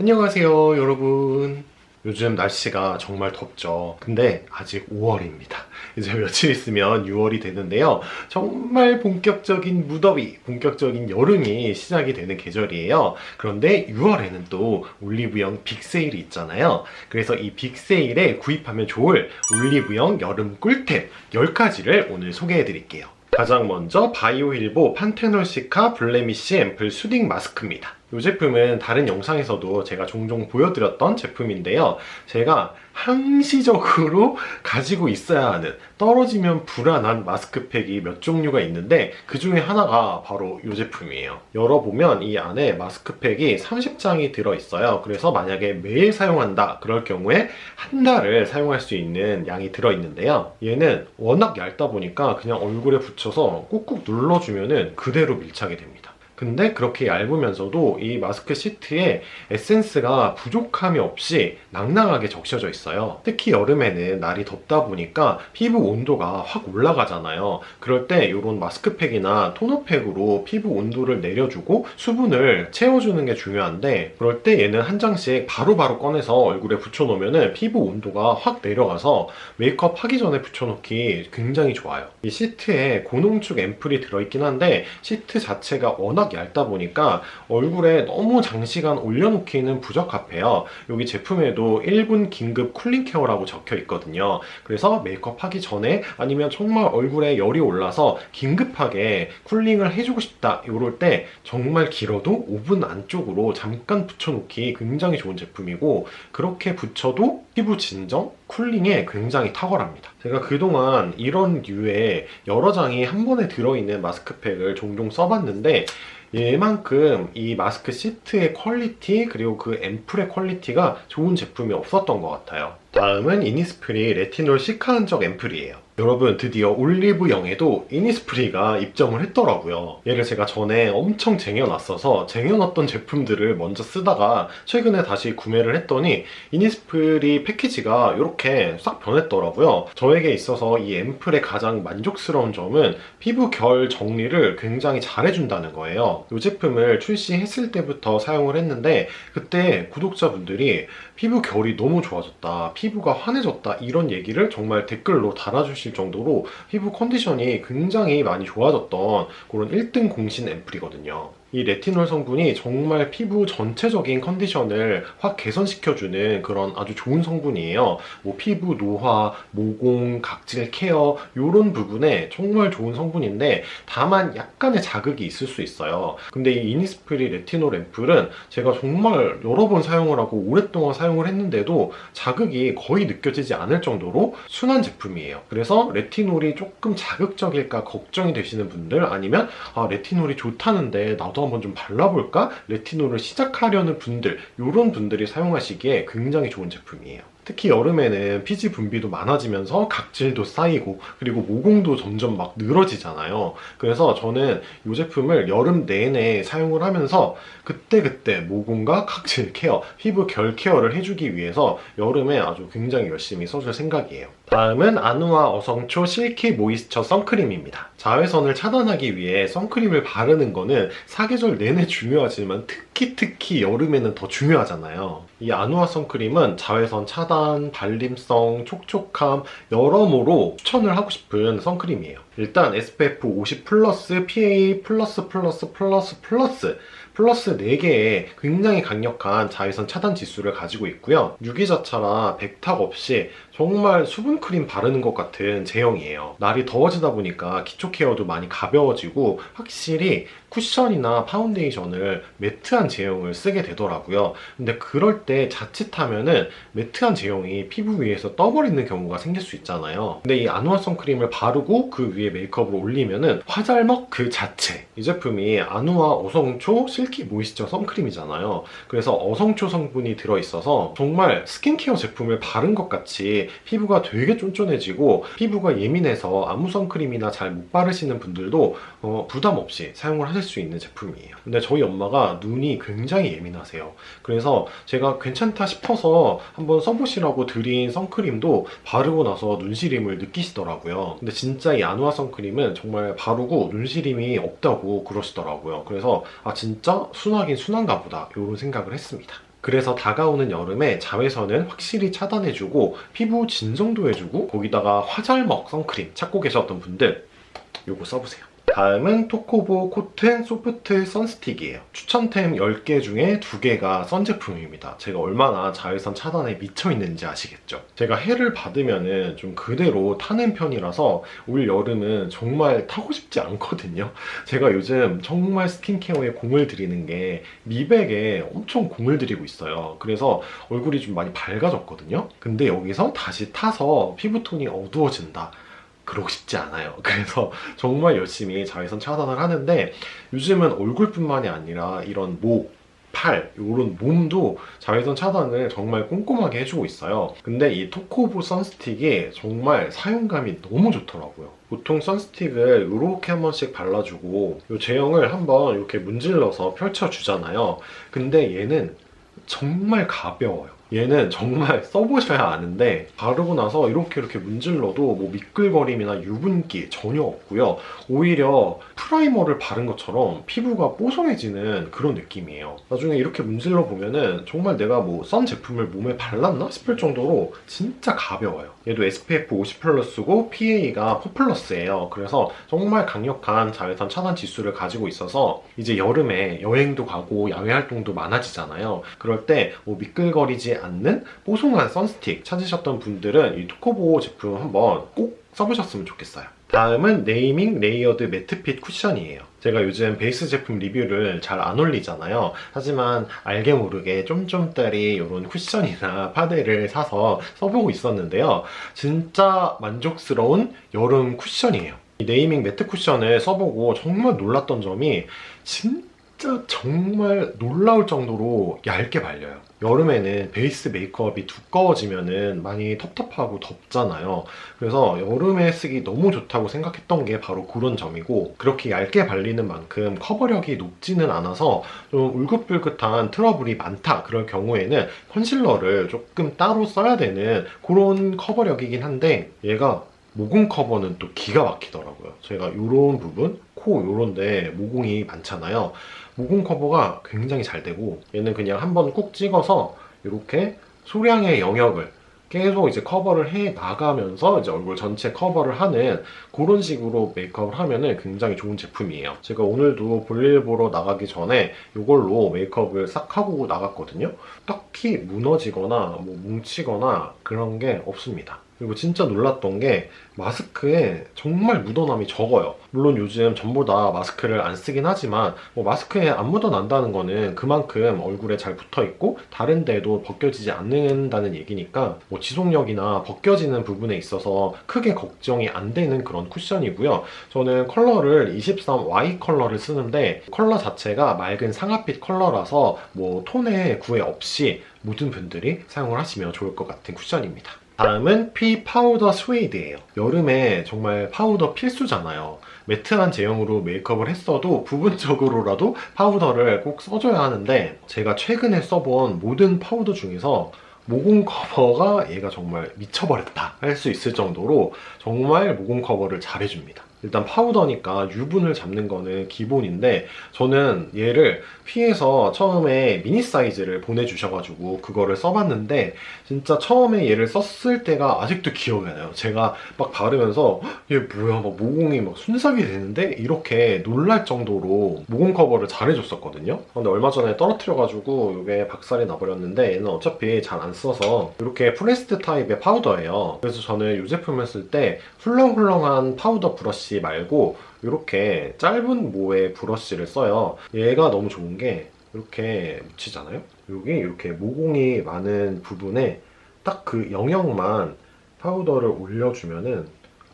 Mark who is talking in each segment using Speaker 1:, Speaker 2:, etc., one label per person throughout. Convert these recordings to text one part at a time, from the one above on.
Speaker 1: 안녕하세요 여러분. 요즘 날씨가 정말 덥죠. 근데 아직 5월입니다. 이제 며칠 있으면 6월이 되는데요. 정말 본격적인 무더위, 본격적인 여름이 시작이 되는 계절이에요. 그런데 6월에는 또 올리브영 빅세일이 있잖아요. 그래서 이 빅세일에 구입하면 좋을 올리브영 여름 꿀템 10가지를 오늘 소개해 드릴게요. 가장 먼저 바이오힐보 판테놀 시카 블레미쉬 앰플 수딩 마스크입니다. 이 제품은 다른 영상에서도 제가 종종 보여드렸던 제품인데요. 제가 항시적으로 가지고 있어야 하는, 떨어지면 불안한 마스크팩이 몇 종류가 있는데 그 중에 하나가 바로 이 제품이에요. 열어보면 이 안에 마스크팩이 30장이 들어있어요. 그래서 만약에 매일 사용한다 그럴 경우에 한 달을 사용할 수 있는 양이 들어있는데요. 얘는 워낙 얇다 보니까 그냥 얼굴에 붙여서 꾹꾹 눌러주면 그대로 밀착이 됩니다. 근데 그렇게 얇으면서도 이 마스크 시트에 에센스가 부족함이 없이 낭낭하게 적셔져 있어요. 특히 여름에는 날이 덥다 보니까 피부 온도가 확 올라가잖아요. 그럴 때 이런 마스크팩이나 토너팩으로 피부 온도를 내려주고 수분을 채워주는 게 중요한데, 그럴 때 얘는 한 장씩 바로바로 꺼내서 얼굴에 붙여놓으면 피부 온도가 확 내려가서 메이크업 하기 전에 붙여놓기 굉장히 좋아요. 이 시트에 고농축 앰플이 들어있긴 한데 시트 자체가 워낙 얇다 보니까 얼굴에 너무 장시간 올려놓기는 부적합해요. 여기 제품에도 1분 긴급 쿨링 케어라고 적혀 있거든요. 그래서 메이크업 하기 전에 아니면 정말 얼굴에 열이 올라서 긴급하게 쿨링을 해주고 싶다 이럴 때 정말 길어도 5분 안쪽으로 잠깐 붙여놓기 굉장히 좋은 제품이고, 그렇게 붙여도 피부 진정, 쿨링에 굉장히 탁월합니다. 제가 그동안 이런 류의 여러 장이 한 번에 들어있는 마스크팩을 종종 써봤는데 얘만큼 이 마스크 시트의 퀄리티 그리고 그 앰플의 퀄리티가 좋은 제품이 없었던 것 같아요. 다음은 이니스프리 레티놀 시카 흔적 앰플이에요. 여러분, 드디어 올리브영에도 이니스프리가 입점을 했더라고요. 얘를 제가 전에 엄청 쟁여놨어서 쟁여놨던 제품들을 먼저 쓰다가 최근에 다시 구매를 했더니 이니스프리 패키지가 이렇게 싹 변했더라고요. 저에게 있어서 이 앰플의 가장 만족스러운 점은 피부 결 정리를 굉장히 잘해준다는 거예요. 이 제품을 출시했을 때부터 사용을 했는데 그때 구독자분들이 피부 결이 너무 좋아졌다, 피부가 환해졌다 이런 얘기를 정말 댓글로 달아주실 정도로 피부 컨디션이 굉장히 많이 좋아졌던 그런 1등 공신 앰플이거든요. 이 레티놀 성분이 정말 피부 전체적인 컨디션을 확 개선시켜주는 그런 아주 좋은 성분이에요. 뭐 피부 노화, 모공, 각질 케어 이런 부분에 정말 좋은 성분인데 다만 약간의 자극이 있을 수 있어요. 근데 이 이니스프리 레티놀 앰플은 제가 정말 여러 번 사용을 하고 오랫동안 사용을 했는데도 자극이 거의 느껴지지 않을 정도로 순한 제품이에요. 그래서 레티놀이 조금 자극적일까 걱정이 되시는 분들, 아니면 레티놀이 좋다는데 나도 한번 좀 발라볼까? 레티놀을 시작하려는 분들, 이런 분들이 사용하시기에 굉장히 좋은 제품이에요. 특히 여름에는 피지 분비도 많아지면서 각질도 쌓이고 그리고 모공도 점점 막 늘어지잖아요. 그래서 저는 이 제품을 여름 내내 사용을 하면서 그때그때 모공과 각질 케어, 피부 결 케어를 해주기 위해서 여름에 아주 굉장히 열심히 써줄 생각이에요. 다음은 아누아 어성초 실키 모이스처 선크림입니다. 자외선을 차단하기 위해 선크림을 바르는 거는 사계절 내내 중요하지만 특히 여름에는 더 중요하잖아요. 이 아누아 선크림은 자외선 차단, 발림성, 촉촉함 여러모로 추천을 하고 싶은 선크림이에요. 일단 SPF 50 플러스, PA 플러스 4개의 굉장히 강력한 자외선 차단 지수를 가지고 있고요. 유기자차라 백탁 없이 정말 수분크림 바르는 것 같은 제형이에요. 날이 더워지다 보니까 기초 케어도 많이 가벼워지고 확실히 쿠션이나 파운데이션을 매트한 제형을 쓰게 되더라고요. 근데 그럴 때 자칫하면은 매트한 제형이 피부 위에서 떠버리는 경우가 생길 수 있잖아요. 근데 이 아누아 선크림을 바르고 그 위에 메이크업을 올리면은 화잘먹 그 자체. 이 제품이 아누아 어성초 실키 모이스처 선크림이잖아요. 그래서 어성초 성분이 들어있어서 정말 스킨케어 제품을 바른 것 같이 피부가 되게 쫀쫀해지고, 피부가 예민해서 아무 선크림이나 잘 못 바르시는 분들도 부담 없이 사용을 하실 수 있는 제품이에요. 근데 저희 엄마가 눈이 굉장히 예민하세요. 그래서 제가 괜찮다 싶어서 한번 써보시라고 드린 선크림도 바르고 나서 눈시림을 느끼시더라고요. 근데 진짜 이 아누아 선크림은 정말 바르고 눈시림이 없다고 그러시더라고요. 그래서 진짜 순하긴 순한가 보다 이런 생각을 했습니다. 그래서 다가오는 여름에 자외선은 확실히 차단해주고 피부 진정도 해주고 거기다가 화잘먹 선크림 찾고 계셨던 분들 요거 써보세요. 다음은 토코보 코튼 소프트 선스틱이에요. 추천템 10개 중에 2개가 선 제품입니다. 제가 얼마나 자외선 차단에 미쳐있는지 아시겠죠? 제가 해를 받으면은 좀 그대로 타는 편이라서 올 여름은 정말 타고 싶지 않거든요. 제가 요즘 정말 스킨케어에 공을 들이는 게 미백에 엄청 공을 들이고 있어요. 그래서 얼굴이 좀 많이 밝아졌거든요. 근데 여기서 다시 타서 피부톤이 어두워진다. 그러고 싶지 않아요. 그래서 정말 열심히 자외선 차단을 하는데 요즘은 얼굴뿐만이 아니라 이런 목, 팔, 이런 몸도 자외선 차단을 정말 꼼꼼하게 해주고 있어요. 근데 이 토코보 선스틱이 정말 사용감이 너무 좋더라고요. 보통 선스틱을 이렇게 한 번씩 발라주고 이 제형을 한번 이렇게 문질러서 펼쳐주잖아요. 근데 얘는 정말 가벼워요. 얘는 정말 써보셔야 아는데 바르고 나서 이렇게 문질러도 뭐 미끌거림이나 유분기 전혀 없고요. 오히려 프라이머를 바른 것처럼 피부가 뽀송해지는 그런 느낌이에요. 나중에 이렇게 문질러 보면은 정말 내가 뭐 선 제품을 몸에 발랐나 싶을 정도로 진짜 가벼워요. 얘도 SPF 50+고 PA가 4+예요. 그래서 정말 강력한 자외선 차단 지수를 가지고 있어서 이제 여름에 여행도 가고 야외 활동도 많아지잖아요. 그럴 때 뭐 미끌거리지 않는 뽀송한 선스틱 찾으셨던 분들은 이 토코보 제품 한번 꼭 써보셨으면 좋겠어요. 다음은 네이밍 레이어드 매트핏 쿠션이에요. 제가 요즘 베이스 제품 리뷰를 잘 안 올리잖아요. 하지만 알게 모르게 쫌쫌따리 이런 쿠션이나 파데를 사서 써보고 있었는데요. 진짜 만족스러운 여름 쿠션이에요. 이 네이밍 매트 쿠션을 써보고 정말 놀랐던 점이 진짜 정말 놀라울 정도로 얇게 발려요. 여름에는 베이스 메이크업이 두꺼워지면은 많이 텁텁하고 덥잖아요. 그래서 여름에 쓰기 너무 좋다고 생각했던 게 바로 그런 점이고, 그렇게 얇게 발리는 만큼 커버력이 높지는 않아서 좀 울긋불긋한 트러블이 많다 그럴 경우에는 컨실러를 조금 따로 써야 되는 그런 커버력이긴 한데, 얘가 모공 커버는 또 기가 막히더라고요. 제가 이런 부분, 코 요런데 모공이 많잖아요. 모공 커버가 굉장히 잘 되고, 얘는 그냥 한번 꾹 찍어서 이렇게 소량의 영역을 계속 이제 커버를 해 나가면서 이제 얼굴 전체 커버를 하는 그런 식으로 메이크업을 하면은 굉장히 좋은 제품이에요. 제가 오늘도 볼일 보러 나가기 전에 이걸로 메이크업을 싹 하고 나갔거든요. 딱히 무너지거나 뭐 뭉치거나 그런 게 없습니다. 그리고 진짜 놀랐던 게 마스크에 정말 묻어남이 적어요. 물론 요즘 전부 다 마스크를 안 쓰긴 하지만 뭐 마스크에 안 묻어난다는 거는 그만큼 얼굴에 잘 붙어있고 다른 데도 벗겨지지 않는다는 얘기니까 뭐 지속력이나 벗겨지는 부분에 있어서 크게 걱정이 안 되는 그런 쿠션이고요. 저는 컬러를 23Y 컬러를 쓰는데 컬러 자체가 맑은 상아빛 컬러라서 뭐 톤에 구애 없이 모든 분들이 사용을 하시면 좋을 것 같은 쿠션입니다. 다음은 피 파우더 스웨이드예요. 여름에 정말 파우더 필수잖아요. 매트한 제형으로 메이크업을 했어도 부분적으로라도 파우더를 꼭 써줘야 하는데, 제가 최근에 써본 모든 파우더 중에서 모공 커버가 얘가 정말 미쳐버렸다 할 수 있을 정도로 정말 모공 커버를 잘 해줍니다. 일단 파우더니까 유분을 잡는 거는 기본인데, 저는 얘를 피에서 처음에 미니 사이즈를 보내주셔가지고 그거를 써봤는데 진짜 처음에 얘를 썼을 때가 아직도 기억이 나요. 제가 막 바르면서 얘 뭐야, 막 모공이 막 순삭이 되는데 이렇게 놀랄 정도로 모공 커버를 잘 해줬었거든요. 근데 얼마 전에 떨어뜨려가지고 이게 박살이 나버렸는데, 얘는 어차피 잘 안 써서 이렇게 프레스드 타입의 파우더예요. 그래서 저는 이 제품을 쓸 때 훌렁훌렁한 파우더 브러쉬 말고 이렇게 짧은 모의 브러쉬를 써요. 얘가 너무 좋은 게 이렇게 묻히잖아요. 여기 이렇게 모공이 많은 부분에 딱 그 영역만 파우더를 올려주면은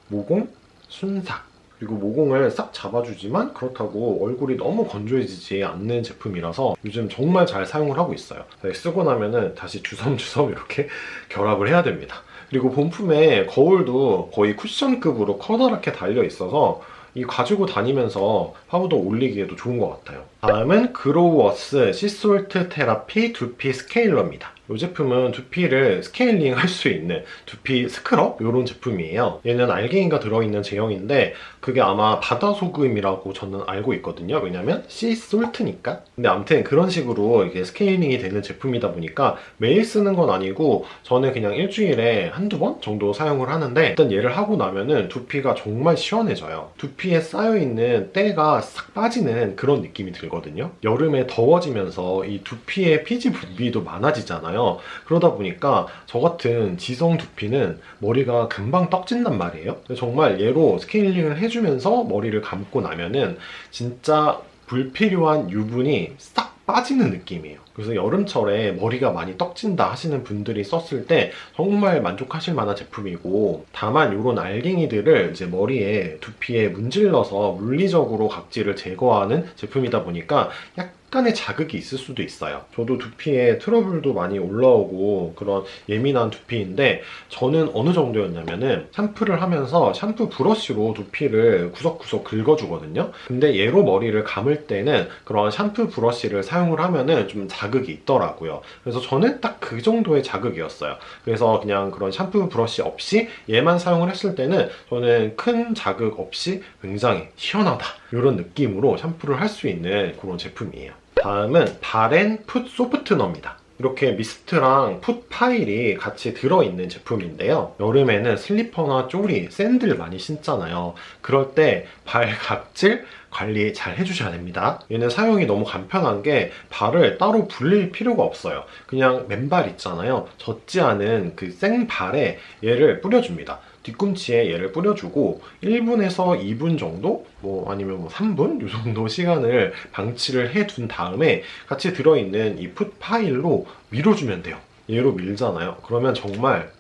Speaker 1: 모공 순삭, 그리고 모공을 싹 잡아주지만 그렇다고 얼굴이 너무 건조해지지 않는 제품이라서 요즘 정말 잘 사용을 하고 있어요. 쓰고 나면은 다시 주섬주섬 이렇게 결합을 해야 됩니다. 그리고 본품에 거울도 거의 쿠션급으로 커다랗게 달려 있어서 이 가지고 다니면서 파우더 올리기에도 좋은 것 같아요. 다음은 그로우어스 시솔트 테라피 두피 스케일러입니다. 이 제품은 두피를 스케일링 할 수 있는 두피 스크럽 이런 제품이에요. 얘는 알갱이가 들어있는 제형인데 그게 아마 바다소금이라고 저는 알고 있거든요. 왜냐면 씨솔트니까. 근데 아무튼 그런 식으로 이게 스케일링이 되는 제품이다 보니까 매일 쓰는 건 아니고 저는 그냥 일주일에 한두 번 정도 사용을 하는데 일단 얘를 하고 나면은 두피가 정말 시원해져요. 두피에 쌓여있는 때가 싹 빠지는 그런 느낌이 들거든요. 여름에 더워지면서 이 두피에 피지 분비도 많아지잖아요. 그러다 보니까 저 같은 지성 두피는 머리가 금방 떡진단 말이에요. 정말 얘로 스케일링을 해주면서 머리를 감고 나면은 진짜 불필요한 유분이 싹 빠지는 느낌이에요. 그래서 여름철에 머리가 많이 떡진다 하시는 분들이 썼을 때 정말 만족하실 만한 제품이고, 다만 이런 알갱이들을 이제 머리에 두피에 문질러서 물리적으로 각질을 제거하는 제품이다 보니까 약간의 자극이 있을 수도 있어요. 저도 두피에 트러블도 많이 올라오고 그런 예민한 두피인데 저는 어느 정도였냐면은 샴푸를 하면서 샴푸 브러쉬로 두피를 구석구석 긁어주거든요. 근데 얘로 머리를 감을 때는 그런 샴푸 브러쉬를 사용을 하면은 좀 자극이 있더라고요. 그래서 저는 딱 그 정도의 자극이었어요. 그래서 그냥 그런 샴푸 브러쉬 없이 얘만 사용을 했을 때는 저는 큰 자극 없이 굉장히 시원하다 이런 느낌으로 샴푸를 할 수 있는 그런 제품이에요. 다음은 발앤풋 소프트너입니다. 이렇게 미스트랑 풋 파일이 같이 들어있는 제품인데요. 여름에는 슬리퍼나 쪼리, 샌들 많이 신잖아요. 그럴 때 발 각질 관리 잘 해주셔야 됩니다. 얘는 사용이 너무 간편한 게 발을 따로 불릴 필요가 없어요. 그냥 맨발 있잖아요. 젖지 않은 그 생발에 얘를 뿌려줍니다. 뒤꿈치에 얘를 뿌려주고 1분에서 2분 정도? 아니면 3분? 이 정도 시간을 방치를 해둔 다음에 같이 들어있는 이 풋 파일로 밀어주면 돼요. 얘로 밀잖아요. 그러면 정말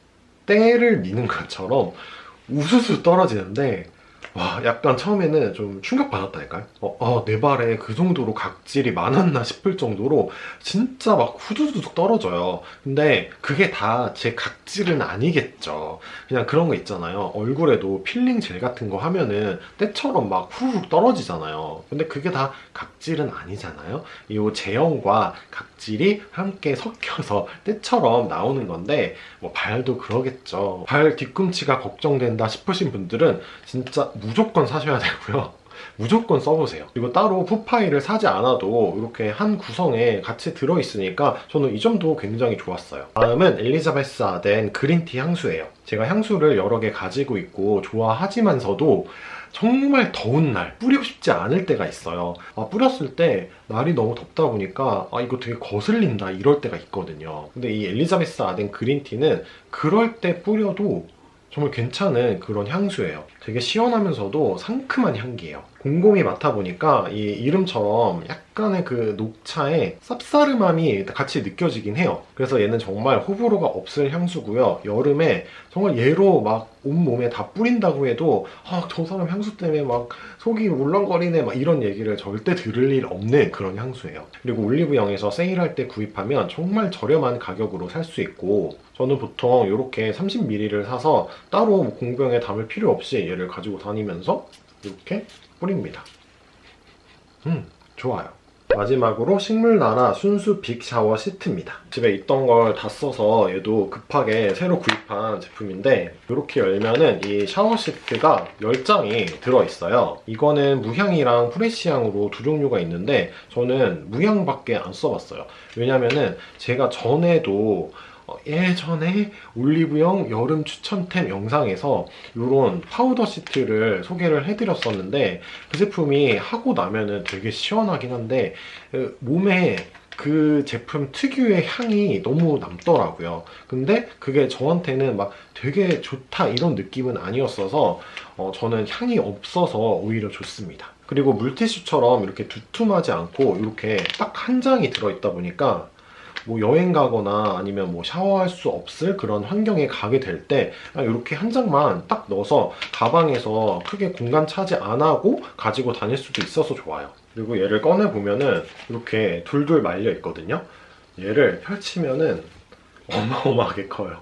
Speaker 1: 때를 미는 것처럼 우수수 떨어지는데 와, 약간 처음에는 좀 충격받았다니까요. 내 발에 그 정도로 각질이 많았나 싶을 정도로 진짜 막 후두둑 떨어져요. 근데 그게 다 제 각질은 아니겠죠. 그냥 그런 거 있잖아요. 얼굴에도 필링 젤 같은 거 하면은 때처럼 막 후루룩 떨어지잖아요. 근데 그게 다 각질은 아니잖아요. 이 제형과 각질이 함께 섞여서 때처럼 나오는 건데 발도 그러겠죠. 발 뒤꿈치가 걱정된다 싶으신 분들은 진짜 무조건 사셔야 되고요. 무조건 써보세요. 그리고 따로 풋파이를 사지 않아도 이렇게 한 구성에 같이 들어있으니까 저는 이 점도 굉장히 좋았어요. 다음은 엘리자베스 아덴 그린티 향수예요. 제가 향수를 여러 개 가지고 있고 좋아하지만서도 정말 더운 날 뿌리고 싶지 않을 때가 있어요. 뿌렸을 때 날이 너무 덥다 보니까 이거 되게 거슬린다 이럴 때가 있거든요. 근데 이 엘리자베스 아덴 그린티는 그럴 때 뿌려도 정말 괜찮은 그런 향수예요. 되게 시원하면서도 상큼한 향기예요. 곰곰이 맡아보니까 이 이름처럼 약간의 그 녹차의 쌉싸름함이 같이 느껴지긴 해요. 그래서 얘는 정말 호불호가 없을 향수고요. 여름에 정말 얘로 막 온몸에 다 뿌린다고 해도 저 사람 향수 때문에 막 속이 울렁거리네 막 이런 얘기를 절대 들을 일 없는 그런 향수예요. 그리고 올리브영에서 세일할 때 구입하면 정말 저렴한 가격으로 살 수 있고, 저는 보통 이렇게 30ml를 사서 따로 공병에 담을 필요 없이 얘를 가지고 다니면서 이렇게 뿌립니다. 좋아요. 마지막으로 식물나라 순수 빅 샤워 시트입니다. 집에 있던 걸 다 써서 얘도 급하게 새로 구입한 제품인데 이렇게 열면은 이 샤워 시트가 10장이 들어있어요. 이거는 무향이랑 프레시향으로 두 종류가 있는데 저는 무향밖에 안 써봤어요. 왜냐면은 제가 전에도 예전에 올리브영 여름 추천템 영상에서 이런 파우더 시트를 소개를 해드렸었는데 그 제품이 하고 나면은 되게 시원하긴 한데 몸에 그 제품 특유의 향이 너무 남더라고요. 근데 그게 저한테는 막 되게 좋다 이런 느낌은 아니었어서 저는 향이 없어서 오히려 좋습니다. 그리고 물티슈처럼 이렇게 두툼하지 않고 이렇게 딱 한 장이 들어있다 보니까 여행 가거나 아니면 샤워할 수 없을 그런 환경에 가게 될 때 이렇게 한 장만 딱 넣어서 가방에서 크게 공간 차지 안 하고 가지고 다닐 수도 있어서 좋아요. 그리고 얘를 꺼내 보면은 이렇게 둘둘 말려 있거든요. 얘를 펼치면은 어마어마하게 커요.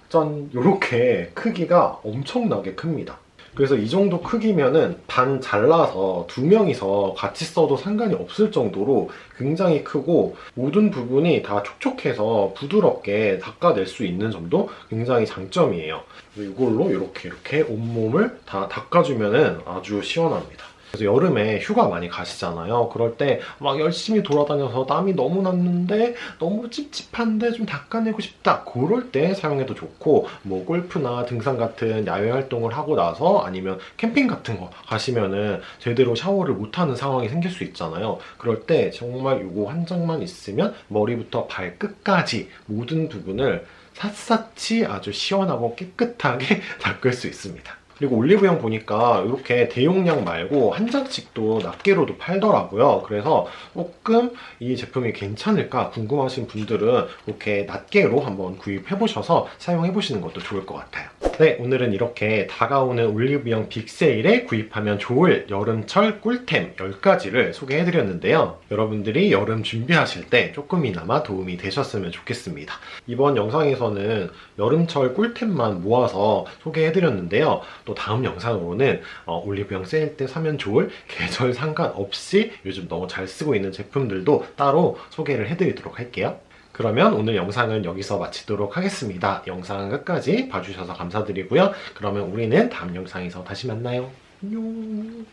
Speaker 1: 짠! 이렇게 크기가 엄청나게 큽니다. 그래서 이 정도 크기면은 반 잘라서 두 명이서 같이 써도 상관이 없을 정도로 굉장히 크고 모든 부분이 다 촉촉해서 부드럽게 닦아낼 수 있는 점도 굉장히 장점이에요. 이걸로 이렇게 온몸을 다 닦아주면은 아주 시원합니다. 그래서 여름에 휴가 많이 가시잖아요. 그럴 때 막 열심히 돌아다녀서 땀이 너무 났는데 너무 찝찝한데 좀 닦아내고 싶다. 그럴 때 사용해도 좋고, 뭐 골프나 등산 같은 야외 활동을 하고 나서 아니면 캠핑 같은 거 가시면은 제대로 샤워를 못하는 상황이 생길 수 있잖아요. 그럴 때 정말 이거 한 장만 있으면 머리부터 발끝까지 모든 부분을 샅샅이 아주 시원하고 깨끗하게 닦을 수 있습니다. 그리고 올리브영 보니까 이렇게 대용량 말고 한 장씩도 낱개로도 팔더라고요. 그래서 조금 이 제품이 괜찮을까 궁금하신 분들은 이렇게 낱개로 한번 구입해보셔서 사용해보시는 것도 좋을 것 같아요. 네, 오늘은 이렇게 다가오는 올리브영 빅세일에 구입하면 좋을 여름철 꿀템 10가지를 소개해드렸는데요. 여러분들이 여름 준비하실 때 조금이나마 도움이 되셨으면 좋겠습니다. 이번 영상에서는 여름철 꿀템만 모아서 소개해드렸는데요. 또 다음 영상으로는 올리브영 세일 때 사면 좋을 계절 상관없이 요즘 너무 잘 쓰고 있는 제품들도 따로 소개를 해드리도록 할게요. 그러면 오늘 영상은 여기서 마치도록 하겠습니다. 영상 끝까지 봐주셔서 감사드리고요. 그러면 우리는 다음 영상에서 다시 만나요. 안녕.